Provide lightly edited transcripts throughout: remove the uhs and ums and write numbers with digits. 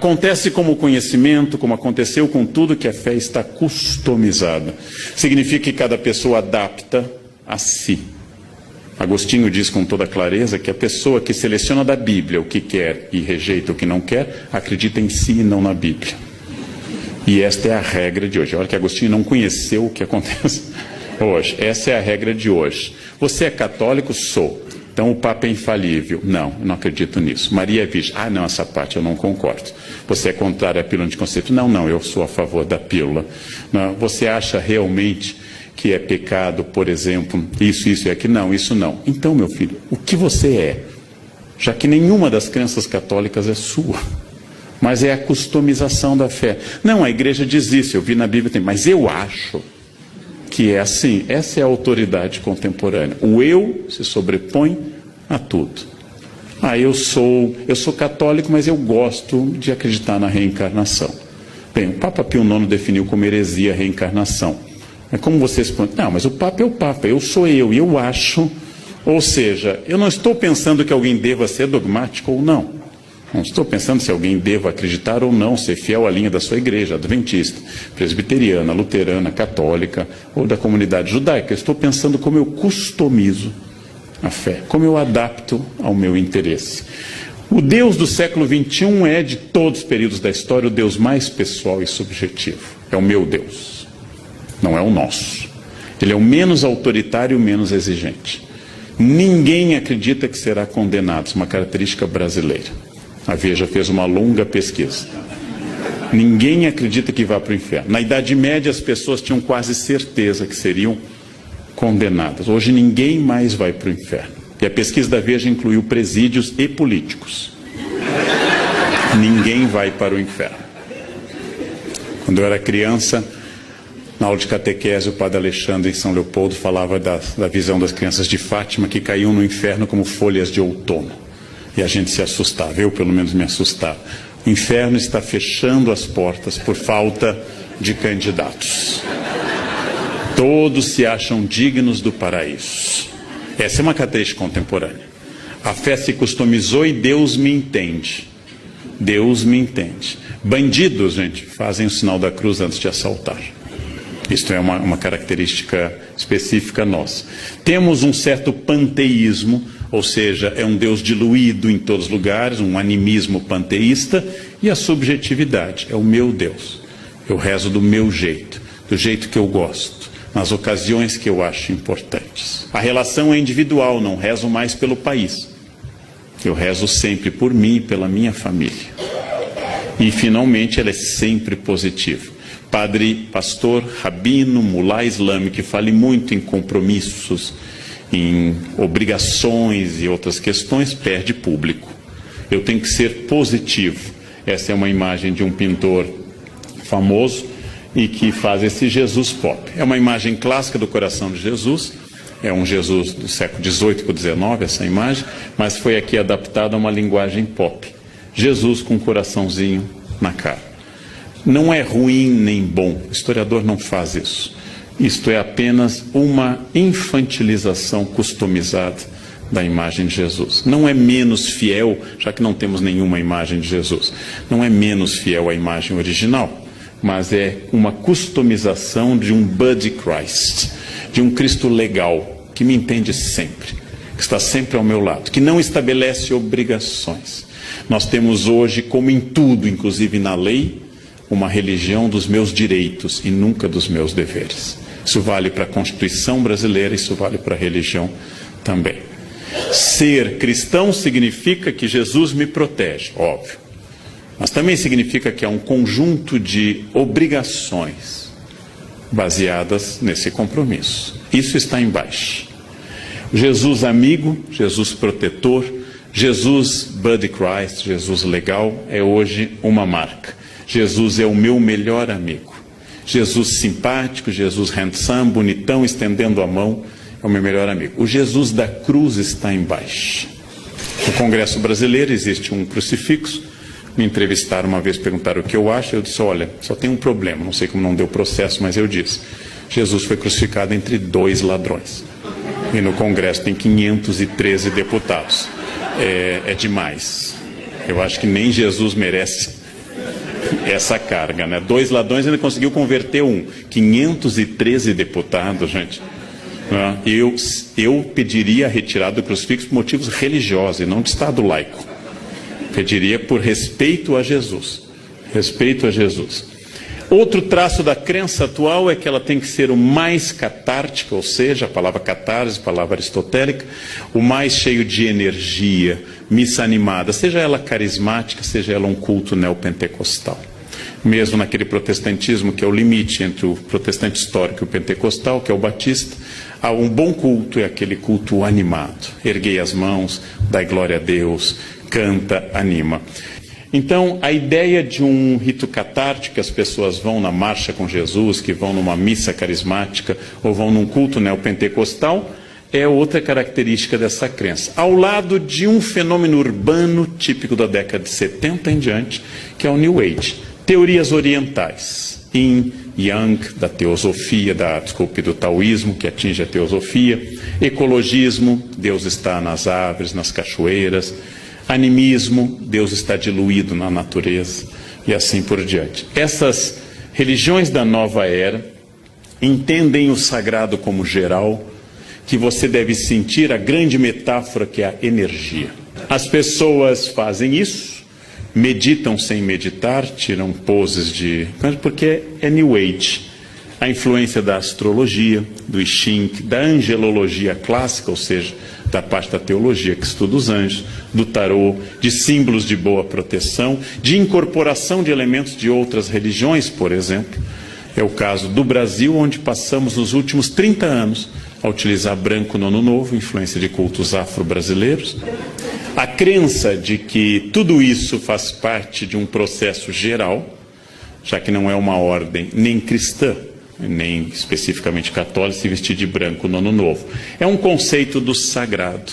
Acontece como conhecimento, como aconteceu com tudo, que a fé está customizada. Significa que cada pessoa adapta a si. Agostinho diz com toda clareza que a pessoa que seleciona da Bíblia o que quer e rejeita o que não quer, acredita em si e não na Bíblia. E esta é a regra de hoje. Olha que Agostinho não conheceu o que acontece hoje. Essa é a regra de hoje. Você é católico? Sou. Então o Papa é infalível. Não, eu não acredito nisso. Maria é virgem. Ah, não, essa parte eu não concordo. Você é contrário à pílula anticonceptiva? Não, eu sou a favor da pílula. Não, você acha realmente que é pecado, por exemplo, isso e aquilo? Não, isso não. Então, meu filho, o que você é? Já que nenhuma das crenças católicas é sua. Mas é a customização da fé. Não, a igreja diz isso, eu vi na Bíblia, mas eu acho que é assim. Essa é a autoridade contemporânea. O eu se sobrepõe a tudo. Eu sou católico, mas eu gosto de acreditar na reencarnação. Bem, o Papa Pio IX definiu como heresia a reencarnação. É como vocês põem, não, mas o Papa é o Papa, eu sou eu acho. Ou seja, eu não estou pensando que alguém deva ser dogmático ou não. Não estou pensando se alguém deva acreditar ou não, ser fiel à linha da sua igreja, adventista, presbiteriana, luterana, católica ou da comunidade judaica. Eu estou pensando como eu customizo a fé, como eu adapto ao meu interesse. O Deus do século XXI é, de todos os períodos da história, o Deus mais pessoal e subjetivo. É o meu Deus, não é o nosso. Ele é o menos autoritário e o menos exigente. Ninguém acredita que será condenado, isso é uma característica brasileira. A Veja fez uma longa pesquisa. Ninguém acredita que vá para o inferno. Na Idade Média, as pessoas tinham quase certeza que seriam condenadas. Hoje, ninguém mais vai para o inferno. E a pesquisa da Veja incluiu presídios e políticos. Ninguém vai para o inferno. Quando eu era criança, na aula de catequese, o padre Alexandre, em São Leopoldo, falava da visão das crianças de Fátima que caíam no inferno como folhas de outono. E a gente se assustava, eu pelo menos me assustava. O inferno está fechando as portas por falta de candidatos. Todos se acham dignos do paraíso. Essa é uma característica contemporânea. A fé se customizou e Deus me entende. Deus me entende. Bandidos, gente, fazem o sinal da cruz antes de assaltar. Isto é uma característica específica nossa. Temos um certo panteísmo, ou seja, é um Deus diluído em todos os lugares, um animismo panteísta, e a subjetividade, é o meu Deus. Eu rezo do meu jeito, do jeito que eu gosto, nas ocasiões que eu acho importantes. A relação é individual, não rezo mais pelo país. Eu rezo sempre por mim e pela minha família. E, finalmente, ela é sempre positiva. Padre, pastor, rabino, mulá islâmico, que fale muito em compromissos, em obrigações e outras questões, perde público. Eu tenho que ser positivo. Essa é uma imagem de um pintor famoso e que faz esse Jesus pop. É uma imagem clássica do coração de Jesus, é um Jesus do século XVIII para o XIX, essa imagem, mas foi aqui adaptada a uma linguagem pop. Jesus com um coraçãozinho na cara. Não é ruim nem bom, o historiador não faz isso. Isto é apenas uma infantilização customizada da imagem de Jesus. Não é menos fiel, já que não temos nenhuma imagem de Jesus. Não é menos fiel à imagem original, mas é uma customização de um Buddy Christ, de um Cristo legal, que me entende sempre, que está sempre ao meu lado, que não estabelece obrigações. Nós temos hoje, como em tudo, inclusive na lei, uma religião dos meus direitos e nunca dos meus deveres. Isso vale para a Constituição brasileira, isso vale para a religião também. Ser cristão significa que Jesus me protege, óbvio. Mas também significa que há um conjunto de obrigações baseadas nesse compromisso. Isso está embaixo. Jesus amigo, Jesus protetor, Jesus Buddy Christ, Jesus legal, é hoje uma marca. Jesus é o meu melhor amigo. Jesus simpático, Jesus handsome, bonitão, estendendo a mão, é o meu melhor amigo. O Jesus da cruz está embaixo. No Congresso Brasileiro existe um crucifixo. Me entrevistaram uma vez, perguntaram o que eu acho. Eu disse, olha, só tem um problema, não sei como não deu processo, mas eu disse. Jesus foi crucificado entre 2 ladrões. E no Congresso tem 513 deputados. É demais. Eu acho que nem Jesus merece essa carga, né? 2 ladrões ainda conseguiu converter um. 513 deputados, gente. Eu pediria a retirada do crucifixo por motivos religiosos e não de Estado laico. Pediria por respeito a Jesus. Respeito a Jesus. Outro traço da crença atual é que ela tem que ser o mais catártica, ou seja, a palavra catarse, palavra aristotélica, o mais cheio de energia, missa animada, seja ela carismática, seja ela um culto neopentecostal. Mesmo naquele protestantismo que é o limite entre o protestante histórico e o pentecostal, que é o batista, há um bom culto, é aquele culto animado. Erguei as mãos, dai glória a Deus, canta, anima. Então, a ideia de um rito catártico, que as pessoas vão na marcha com Jesus, que vão numa missa carismática ou vão num culto neopentecostal, é outra característica dessa crença. Ao lado de um fenômeno urbano típico da década de 70 em diante, que é o New Age. Teorias orientais, Yin, Yang, da teosofia, do taoísmo, que atinge a teosofia, ecologismo, Deus está nas árvores, nas cachoeiras, animismo, Deus está diluído na natureza, e assim por diante. Essas religiões da nova era entendem o sagrado como geral, que você deve sentir a grande metáfora que é a energia. As pessoas fazem isso, meditam sem meditar, tiram poses porque é New Age. A influência da astrologia, do I Ching, da angelologia clássica, ou seja, da parte da teologia que estuda os anjos, do tarô, de símbolos de boa proteção, de incorporação de elementos de outras religiões, por exemplo. É o caso do Brasil, onde passamos nos últimos 30 anos a utilizar branco no Ano Novo, influência de cultos afro-brasileiros. A crença de que tudo isso faz parte de um processo geral, já que não é uma ordem nem cristã, nem especificamente católica, se vestir de branco no Ano Novo. É um conceito do sagrado,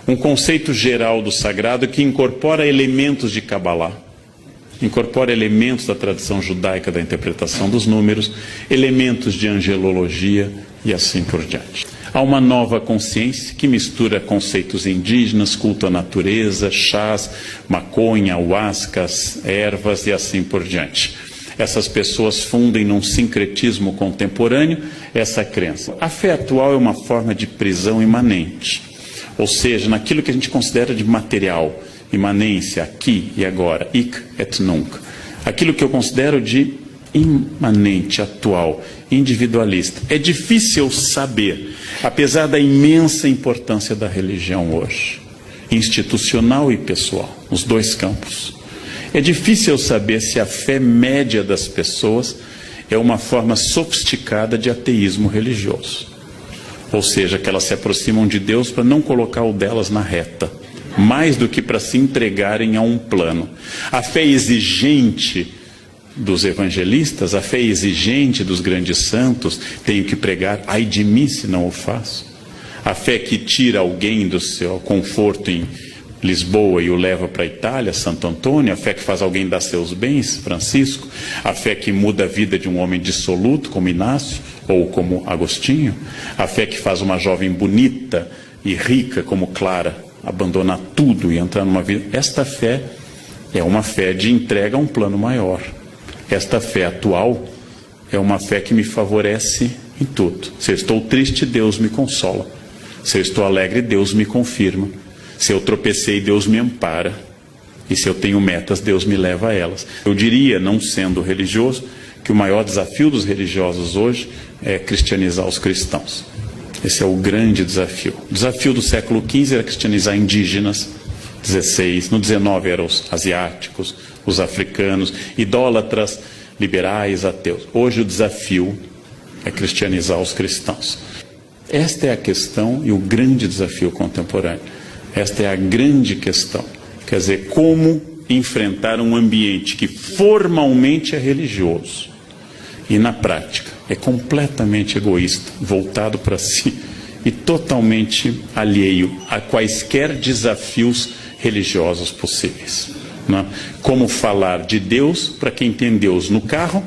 um conceito geral do sagrado que incorpora elementos de Kabbalah, incorpora elementos da tradição judaica da interpretação dos números, elementos de angelologia e assim por diante. Há uma nova consciência que mistura conceitos indígenas, culto à natureza, chás, maconha, ayahuascas, ervas e assim por diante. Essas pessoas fundem num sincretismo contemporâneo essa crença. A fé atual é uma forma de prisão imanente, ou seja, naquilo que a gente considera de material, imanência, aqui e agora, hic et nunc. Aquilo que eu considero de imanente, atual, individualista. É difícil saber, apesar da imensa importância da religião hoje, institucional e pessoal, nos dois campos. É difícil saber se a fé média das pessoas é uma forma sofisticada de ateísmo religioso. Ou seja, que elas se aproximam de Deus para não colocar o delas na reta, mais do que para se entregarem a um plano. A fé exigente dos evangelistas, a fé exigente dos grandes santos, tenho que pregar, ai de mim se não o faço. A fé que tira alguém do seu conforto em Lisboa e o leva para a Itália, Santo Antônio, a fé que faz alguém dar seus bens, Francisco, a fé que muda a vida de um homem dissoluto, como Inácio, ou como Agostinho, a fé que faz uma jovem bonita e rica, como Clara, abandonar tudo e entrar numa vida. Esta fé é uma fé de entrega a um plano maior. Esta fé atual é uma fé que me favorece em tudo. Se eu estou triste, Deus me consola. Se eu estou alegre, Deus me confirma. Se eu tropecei, Deus me ampara. E se eu tenho metas, Deus me leva a elas. Eu diria, não sendo religioso, que o maior desafio dos religiosos hoje é cristianizar os cristãos. Esse é o grande desafio. O desafio do século XV era cristianizar indígenas, 16, no 19 eram os asiáticos, os africanos, idólatras, liberais, ateus. Hoje o desafio é cristianizar os cristãos. Esta é a questão e o grande desafio contemporâneo. Esta é a grande questão. Quer dizer, como enfrentar um ambiente que formalmente é religioso e na prática é completamente egoísta, voltado para si e totalmente alheio a quaisquer desafios religiosos possíveis. Né? Como falar de Deus para quem tem Deus no carro,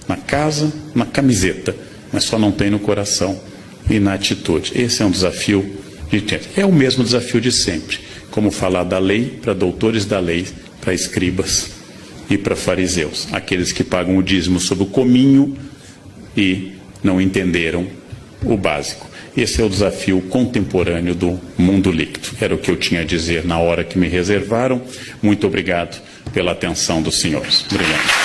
na casa, na camiseta, mas só não tem no coração e na atitude. Esse é um desafio de tempo. É o mesmo desafio de sempre. Como falar da lei para doutores da lei, para escribas, e para fariseus, aqueles que pagam o dízimo sob o cominho e não entenderam o básico. Esse é o desafio contemporâneo do mundo líquido. Era o que eu tinha a dizer na hora que me reservaram. Muito obrigado pela atenção dos senhores. Obrigado.